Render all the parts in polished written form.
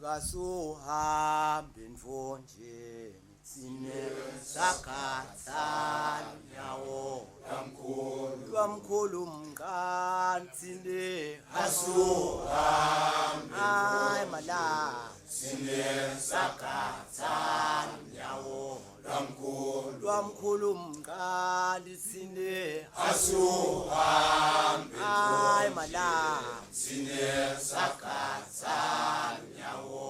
Kasuhambe ndvonjeni tsine zakhatsana nyawo lwamkhulu mnqantsine kasuhambe ay mala tsine zakhatsana nyawo lwamkhulu mnqantsine kasuhambe ay mala tsine zakhatsana nyawo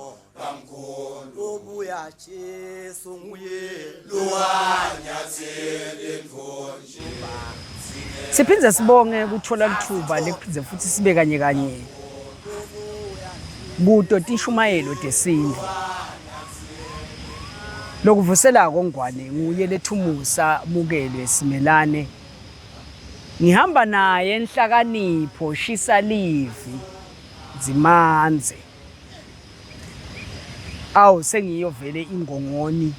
ubuya Jesu nguye lowanyathele ndvonje. Siphinze sibonge ukuthola lithuba lephinze futhi sibe kanye kanye kuto tishumayelo tesindlu lokuvusela kongwane nguye lethumusa mukelwe Simelane. Ngihamba naye enhlakanipho shisa livi Zimanze. Awu sengiyovele ingongoni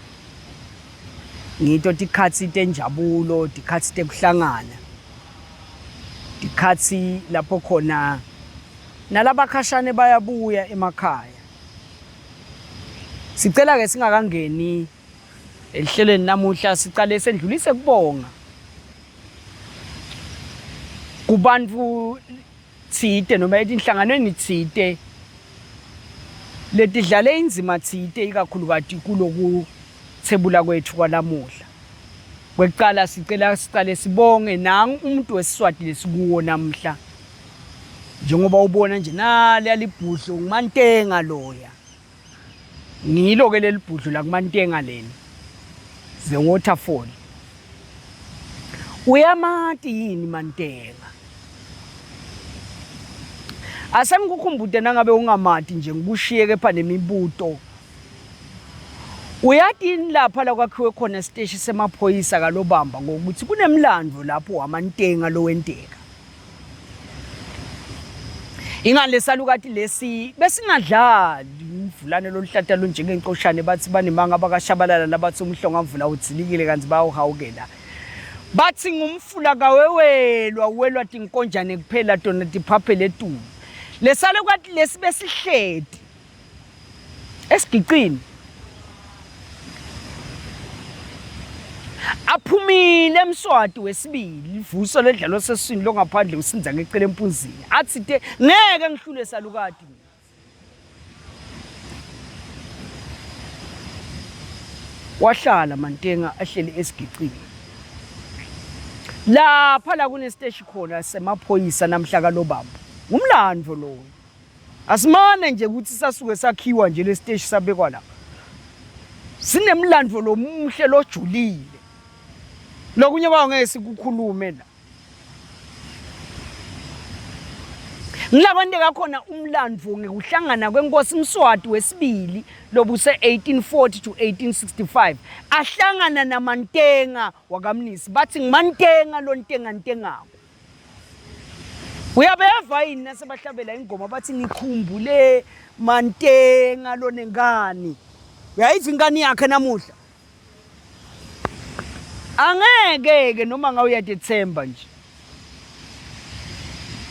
ngito tikhatsi tenjabulo tikhatsi tekuhlangana tikhatsi lapho khona nalabakhashane bayabuya emakhaya. Sicela ke singakangeni elihlelweni namuhla sicale sendlulise kubonga kubantu tsite noma etinhlanganweni tsite letidlale inzima tsite ikakhulukati kuloku thebula kwethu kwanamuhla. Kwekuqala sicale sibonge nangu umuntu weSiswati lesikuwo namhla njengoba ubona nje nale yalibhudlo nguMantenga loya. Ngilo ke lelibhudlo la kuMantenga leni the waterfall. Uyamati yini Mantenga? Asengikukhumbude nangabe ungamati nje ngikushiye pha nemibuto. Uyati lapha la kwakhiwe khona isiteshi semaphoyisa kaLobamba ngokuthi kunemlandvo lapho waMantenga lowenteka. Ingale salukati lesi besingadlali umvulane loluhlata lo njengenkoshane bathi banemanga bakashabalala labathi umhlonga mvula udzilikile kanti bayawuhawukela. Bathi ngumfula kawewelwa uwelwa tinkonjane kuphela tona tiphaphele tu. Lesalukati lesi besihledi esigicini aphumile eMswati wesibili ivuso ledlalo sesini longaphandle usinza ngecele empunzini athi te ngeke ngihlule salukati. Wahlala Mantenga ahleli esigicini lapha la kunesiteshi khona semaphoyisa namhla kaLobamba. Ngumlandvo lo asimane nje ukuthi sasuke sakhiwa nje lesiteshi sabekwa la sinemlandvo lomuhle lojulile lokunye bawongeke sikukhulume la. Ngilabande kakhona umlandvo ngekuhlangana kwenkosi Mswati wesibili lobuse 1840 to 1865 ahlangana naMantenga wakaMnisi bathi nguMantenga lontenga ntengako. Uyabeva yini nasebahlabela ingoma bathi ngikhumbule Mantenga lonengani. Uyayithi ingane yakhe namuhla angeke noma ngabe uyadethemba nje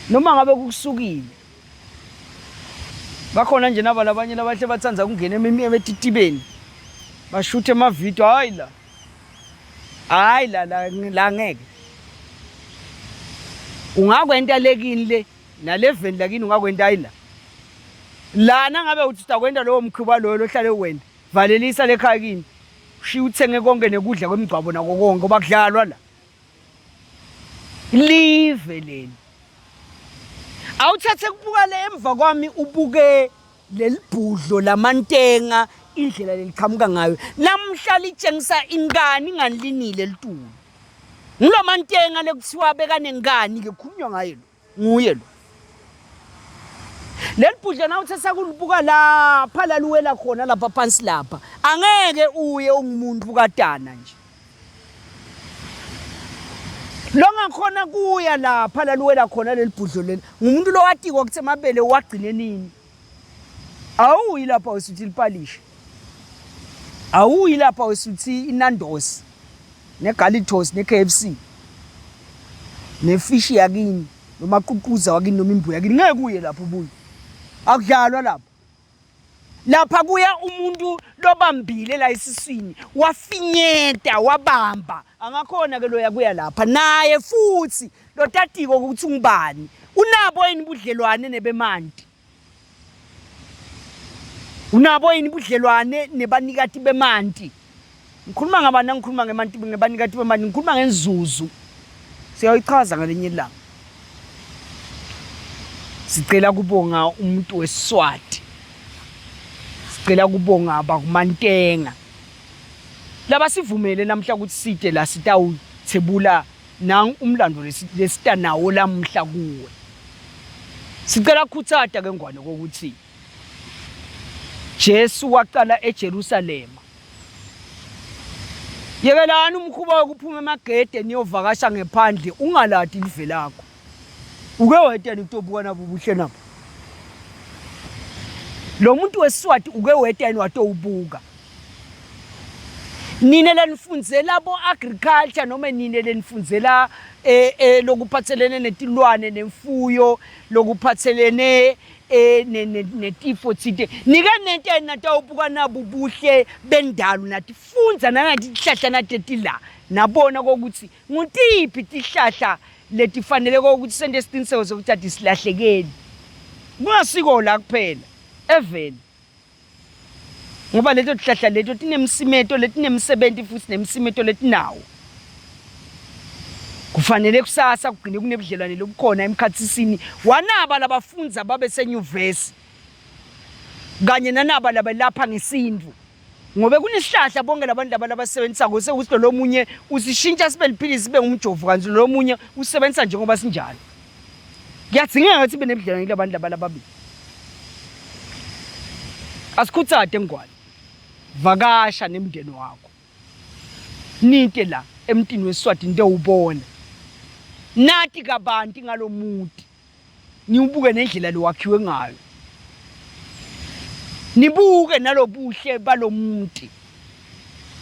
noma ngabe kusukile bakhona nje naba labanye labahle bathanza kungena emetitibeni bashuthe amavideo hayi la ngeke ungakwenta lekini le naleveni lakini ungakwenta ayila lana ngabe uthi uzakwenda lowo mkhiba loyo lohlale wena valelisa lekhaya kini shiya uthenge konke nekudla kwemigcwabo nako konke ngoba kudlalwa la live leli. Awuthathe kubuka le emva kwami ubuke lelibhudlo laMantenga indlela leliqhamuka ngayo namhla litshengisa ingane inganilinile litulu. Ngilo Mantenga lekuthiwa bekanengani ke khulunywa ngayo nguye lo. Lelibhudlo nawuthi sakulibuka lapha laluwela khona lapha phansi lapha angeke uye ungumuntu kadana nje. Longa khona kuya lapha laluwela khona lelibhudlo leli ngumuntu lo watiko ukuthi emabele wagcine nini. Awuyi lapha usuthi lipalishe. Awuyi lapha usuthi iNandos neGalitos neKFC nefish yakini noma ququza wakini noma imbuya yakini ngeke uye lapho ubuye. Akudlalwa lapha. lapha kuya umuntu lobambile la esiswini wafinyeta wabamba angakhona ke loya kuya lapha naye futhi lo tatiko ukuthi ungubani unabo yini budlelwane nebemanti unabo yini budlelwane nebanikati bemanti ngikhuluma ngabana ngikhuluma ngemanti ngebanikati bemanti ngikhuluma ngenzuzu siyayichaza ngalenye ilanga sicela kubonga umuntu weSiswati sicela kubonga abakumantenga laba sivumele namhla ukuthi side la sitawuthebula nang umlando lesita nawo lamhla kuwe sicela ukhuthata ke ngwane kokuthi Jesu waqala eJerusalema yekelani umkhuba wokuphuma emagede niyovakasha ngephandle ungaladi live lakho uke wetani kutobuka nabo buhle nabo lo muntu weSiswati uke wetani watowubuka nine lenifundzela bo agriculture noma nine lenifundzela lokuphathelene netilwane nemfuyo lokuphathelene netifo tsite nike nento natawubuka nabo buhle bendalo natifundza nangathi tihlahla natetila nabona ukuthi ngutiphi tihlahla letifanele ukuthi sende isiqiniseko sokuthi asilahlekeli kungasiko la kuphela even ngoba leto tihlahla leto tinemsimeto letinemsebenzi futhi nemsimeto letinawo kufanele kusasa kugcine kunebudlelwane lobukhona emkhatsisini wanaba labafunza babe senyuvesi kanye nanaba lapha ngesindvu ngobe kunesihlahla bonke labantu labasebenzisa ngose ukuthi lo munye usishintsha sibe liphilisi sibe umjovu kanzi lo munye usebenza njengoba sinjalo kuyadzingeka ukuthi sibe nebudlelwane labantu lababili asikhutsate ngwane vakasha nemndeni wakho ninte la emntini weSiswati into ubona nathi kabanti ngalomuthi niubuke nendlela lowakhiwe ngayo nibuke nalobuhle balomuthi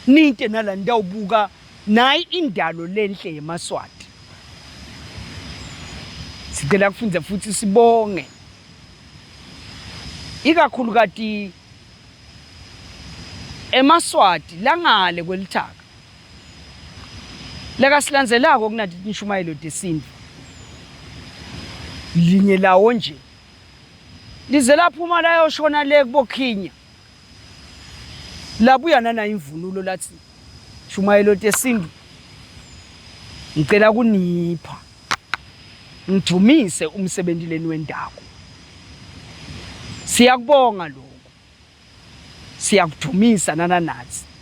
ninte nala ndawubuka nayi indalo lenhle yeMaswati sicela kufunza futhi sibonge ikakhulu kati eMaswati langale kwelithaka leka silandzelako kunathi inshumayelo tesindvu linye lawo nje lize laphuma la yoshona le kubokhinya labuya nana imvunulo lathi shumayelo tesindvu ngicela kunipha ngithumise umsebenzileni wendako siyakubonga lokho siyakuthumisa nathi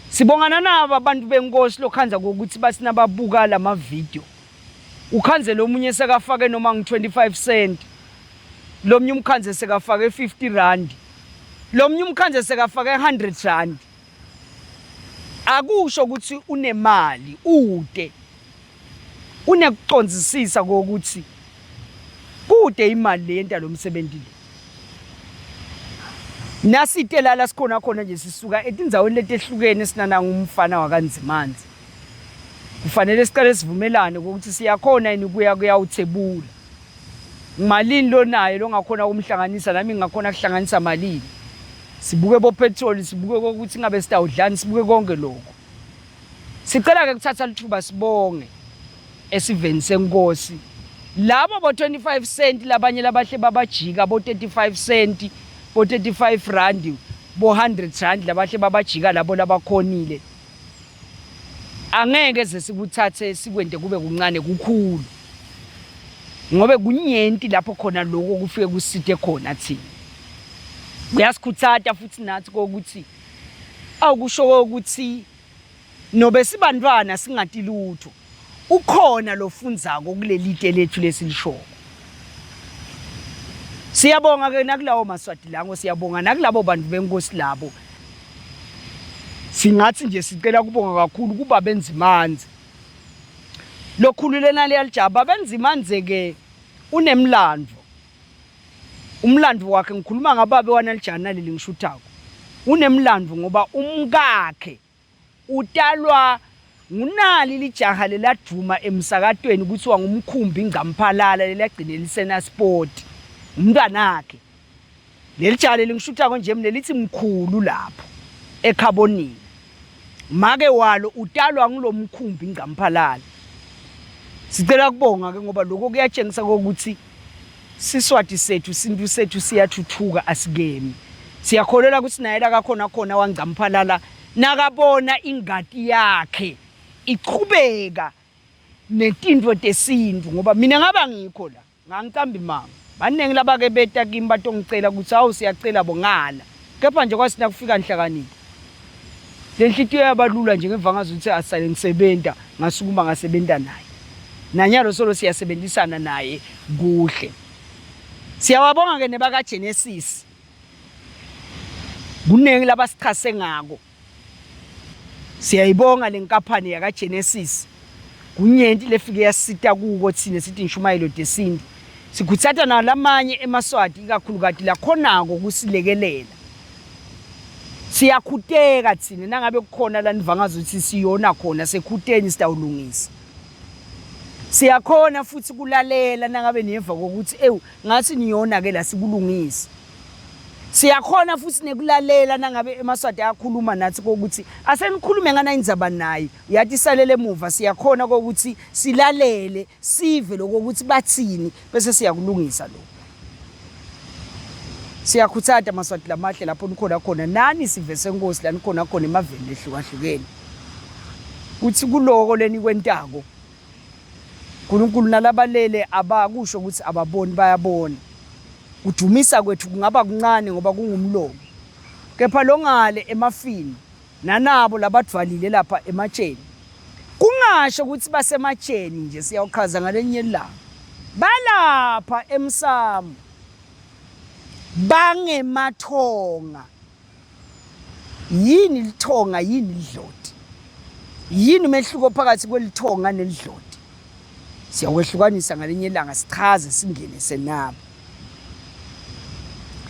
sibongana nabo abantu benkosi lokhanza ukuthi basinababuka lama video ukhanze lo munye sekafake noma ngi25 cent lo munye umkhanze sekafake 50 rand lo munye umkhanze sekafake 100 rand akusho ukuthi unemali ude unekucondzisisa ukuthi kude imali lenta lo msebenzi nasitela la sikhona khona nje sisuka etindzaweni letehlukene sinana ngumfana wakanzimanzi kufanele siqale sivumelane ukuthi siyakhona yini kuya uthebula malini lo naye lo ngakhona kumhlanganisa nami ngakhona kuhlanganisa malini sibuke bo petrol sibuke ukuthi ngabe sitawudlani sibuke konke lokho sicela ke kuthatha lithuba sibonge esiveni senkosi labo bo 25 cent labanye labahle babajika bo 35 cent bo 35 rand bo 100 rand labahle babajika labo labakhonile angeke sesikuthathe sikwende kube kuncane kukhulu ngobe kunyenti lapho khona lokho kufike kusithe khona thina uyasikhuthatha futhi nathi ukuthi awukusho ukuthi nobe sibantwana singati lutho ukhona lofundzako kulelite lethu lesilishoko siyabonga ke nakulawo Maswati lango siyabonga nakulabo bantu benkosi labo singathi nje sicela kubonga kakhulu kuba benzimanzi lokhululena leyalijaba benzimanzi ke unemlandvo umlandvo wakhe ngikhuluma ngababe wanalijana leli ngishuthako unemlandvo ngoba umkakhe utalwa ngunali lijaha leladuma emsakatweni ukuthi wangumkhumbi ingcamphalala lelagcine lisena sport umntwana wakhe leli tshale lingishutha konje mina lithi mkhulu lapho eCarbonini make walo utalwa ngilomkhumbi Ngcamphalala. Sicela kubonga ke ngoba lokho kuyatshengisa ukuthi Siswati sethu isintu sethu siyathuthuka asikemi. Siyakholela ukuthi naye la kakhona khona waNgcamphalala nakabona ingadi yakhe iqhubeka netinto tesintu ngoba mina ngaba ngikho la ngangicamba imanga. Baningi labake beta kimi batongicela ukuthi awu siyacela bongala. Kepha nje kwasina kufika Nhlakanipho. Lenhlitiyo yabalula nje ngemvangazo ukuthi asale ngisebenta ngasukuma ngasebenta naye. Nanyalo solo siyasebenzisana naye kuhle. Siyawabonga ke nebaka Genesis. Kunengi labasichase ngako. Siyayibonga lenkampani yaka Genesis. Kunyenti lefike yasita kuko thina sithi Nshumayelo Desintu. Sikuthatha nalamanye eMaswati ikakhulukazi la khonako kusilekelela. Siyakhuteka thina nangabe kukhona la nivangazo ukuthi siyona khona sekhuteni sitawulungisa. Siyakhona futhi kulalela nangabe niyeva ukuthi ngathi niyona ke la sikulungisa. Siyakhona futhi nekulalela nangabe eMaswati ayakhuluma nathi ukuthi asenikhulume ngana indzaba naye yathi salele emuva siyakhona ukuthi silalele sive lokuthi bathini bese siyakulungisa lokho. Siyakhuthatha Maswati lamahle lapho nikhona khona nani sivese Nkosi la nikhona khona emaveni ehlukahlukene. Uthi kuloko leni kwentako uNkulunkulu nalabalele abakusho ukuthi ababoni bayabona. Kudumisa kwethu kungaba kuncane ngoba kungumlomo. Kepha longale emafini nanabo labadvalile lapha ematsheni. Kungasho ukuthi basematsheni nje siyawuchaza ngalenye ilanga. Balapha eMsamo. Bangemathonga. Yini lithonga yini lidloti? Yini umehluko phakathi kwelithonga nelidloti? Siyawehlukanisa ngalenye ilanga sichaze singene senabo.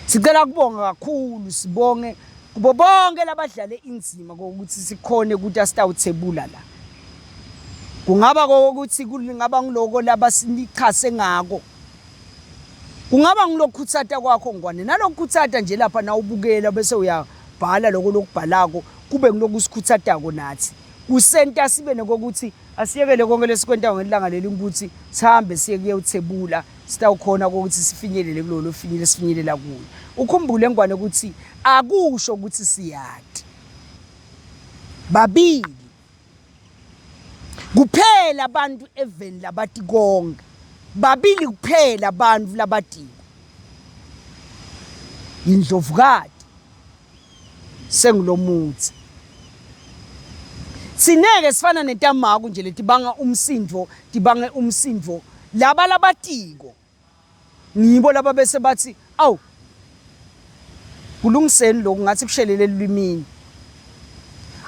Sicela kubonga kakhulu sibonge kubo bonke labadlale inzima ukuthi sikhone ukuthi asitawuthebula la. Kungaba ukuthi kungaba ngiloko labasinichase ngako. Kungaba ngilokhutsata kwakho ngwane nalokhutsata nje lapha na ubukela bese uyabhala lokho lokubhalako kube ngilokusikhutsatako nathi. Kusenta sibe nokuthi asiyekele konke lesikwenta ngelanga leli ukuthi sihambe siye kuyethebula sitawukhona ukuthi sifinyelele kulolo finyele sifinyelela kuyo. Ukhumbule ngwane ukuthi akusho ukuthi siyati. Babili kuphela abantu eveni labati konke. Babili kuphela abantu labadiko. Indlovukati sengilomuthi. Sineke sifana netamako nje letibanga umsindvo laba labatiko nibo laba bese bathi awu kulungiseni lokho ngathi kushelele elwimini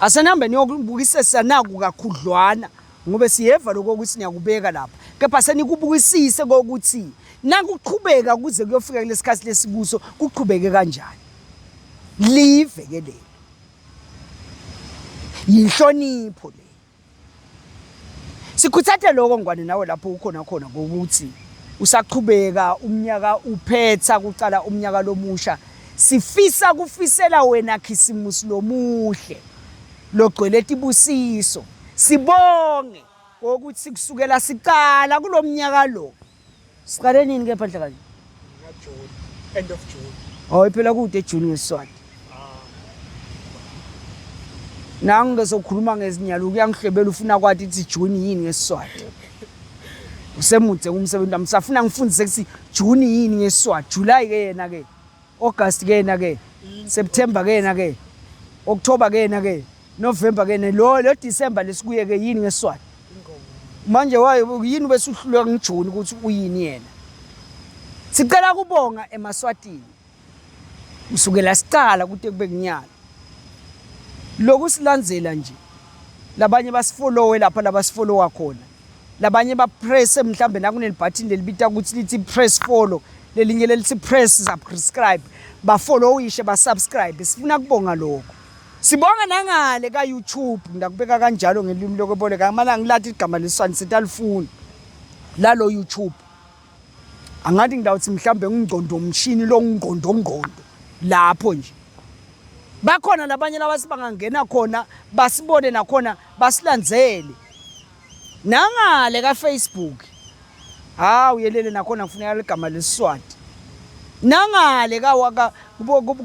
asenambe niyokubukisisa naku kakhudlwana ngobe siyeva lokho ukuthi niyakubeka lapha kepha senikubukisise ukuthi nakuqhubeka kuze kuyofika kulesikhathi lesikuso kuqhubeke kanjani livekelele yinhlonipho le sikuthathe lokho ngwane nawe lapho ukhona khona ngokuthi usaqhubeka umnyaka uphetha kucala umnyaka lomusha sifisa kufisela wena Khisimusi lomuhle logcwele tibusiso sibonge ukuthi kusukela siqala kulomnyaka lo siqale nini ke phandle kanje June end of June phela kude eJune ngeSiswati nangu ngezokhuluma ngezinyalo kuyangihlebela ufuna kwathi ithi June yini ngeSiswati usemudze umsebenzi wami safuna ngifundise ukuthi June yini ngeSiswati July ke yena ke August ke yena ke September ke yena ke October ke yena ke November ke yena lo December lesikuye ke yini ngeSiswati manje wayo yini bese uhluleka ngiJune ukuthi uyini yena sicela kubonga eMaswatini usukela siqala kude kube kunyaka lokhu silandzela nje labanye basifollowe lapha labasifollowa khona labanye bapress mhlambe la kuneli button lelibita ukuthi lithi press follow lelinye lelithi press subscribe bafollowishe basubscribe sifuna kubonga lokho sibonga nangale ka YouTube ngakubeka kanjalo ngelimi lokuboleka amalanga ngilathi igama lesiswani sitalifuni lalo YouTube angathi ngidawuthi mhlambe ngingqondo umshini lo ngqondo lapho nje bakhona labanye labasibangangena khona basibone nakhona basilandzele nangale ka Facebook uyelele nakhona kufuneka ligama leSiswati nangale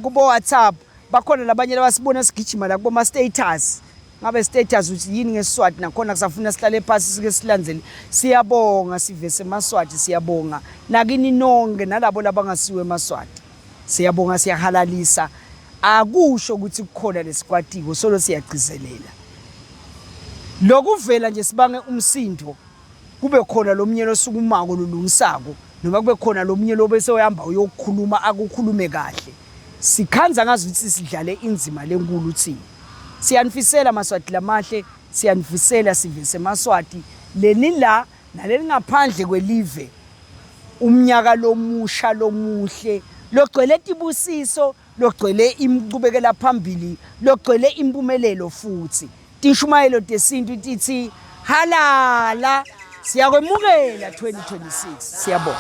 kubo WhatsApp bakhona labanye labasibona sigijima la kubo status ngabe status uthi yini ngeSiswati nakhona kusafuna sihlale phansi sike silandzele siyabonga sivese eMaswati siyabonga nakini nonke nalabo labangasiwe eMaswati siyabonga siyahalalisa akusho ukuthi kukhona lesikwatiko solo siyagcizelela lokuvela nje sibange umsindo kube khona lomnyelo osukumako lolungisako noma kube khona lomnyelo bese uyahamba uyokukhuluma akukhulume kahle sikhanza ngazi ukuthi sidlale inzima lenkulu thina siyanifisela Maswati lamahle siyanifisela sivese eMaswati leni la naleli ngaphandle kwelive umnyaka lomusha lomuhle logcwele tibusiso logcwele imqhubekela phambili logcwele impumelelo futhi tishumayelo tesintu tithi halala siyakwemukela 2026 siyabonga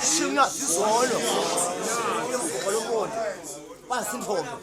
Shinga izolo. Ngomgolo bonke. Basindhobo.